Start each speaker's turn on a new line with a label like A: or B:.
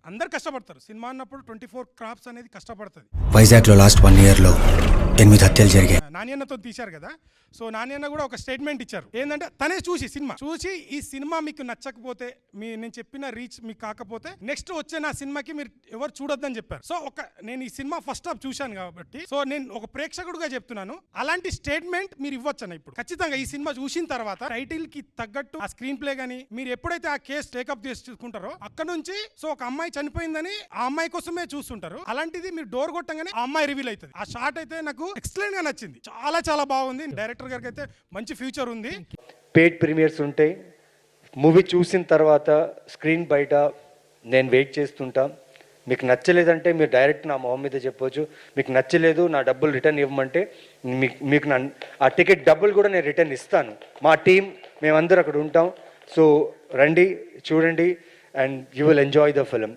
A: అందరు కష్టపడతారు సినిమా అన్నప్పుడు 24 క్రాఫ్ట్స్ అనేది కష్టపడుతుంది.
B: వైజాగ్లో లాస్ట్ 1 yearలో 8 హత్యలు జరిగాయి.
A: నానియన్నతో తీశారు కదా, సో నానియన్న కూడా ఒక స్టేట్మెంట్ ఇచ్చారు. ఏంటంటే తనే చూసి ఈ సినిమా మీకు నచ్చకపోతే, నేను చెప్పిన రీచ్ మీకు కాకపోతే నెక్స్ట్ వచ్చే నా సినిమాకి మీరు ఎవరు చూడొద్దని చెప్పారు. సో నేను ఈ సినిమా ఫస్ట్ హాఫ్ చూశాను కాబట్టి, సో నేను ఒక ప్రేక్షకుడుగా చెప్తున్నాను, అలాంటి స్టేట్మెంట్ మీరు ఇవ్వచ్చన్న. ఇప్పుడు ఖచ్చితంగా ఈ సినిమా చూసిన తర్వాత టైటిల్ కి తగ్గట్టు ఆ స్క్రీన్ ప్లే గానీ, మీరు ఎప్పుడైతే ఆ కేసు టేకప్ చేసుకుంటారో అక్కడ నుంచి సో ఒక అమ్మాయి చనిపోయిందని ఆ అమ్మాయి కోసమే చూస్తుంటారు. అలాంటిది మీరు డోర్ కొట్టంగానే ఆ అమ్మాయి రివీల్ అవుతుంది. ఆ షాట్ అయితే నాకు ఎక్సలెంట్ గా నచ్చింది, చాలా చాలా బాగుంది. డైరెక్టర్ గారికి అయితే మంచి ఫ్యూచర్ ఉంది.
C: పెయిడ్ ప్రీమియర్స్ ఉంటాయి. మూవీ చూసిన తర్వాత స్క్రీన్ బయట నేను వెయిట్ చేస్తుంటా. మీకు నచ్చలేదంటే మీరు డైరెక్ట్ నా మొహం మీద చెప్పొచ్చు. మీకు నచ్చలేదు, నా డబ్బులు రిటర్న్ ఇవ్వమంటే మీకు ఆ టికెట్ డబ్బులు కూడా నేను రిటర్న్ ఇస్తాను. మా టీం మేమందరూ అక్కడ ఉంటాం. సో రండి, చూడండి, and you will enjoy the film.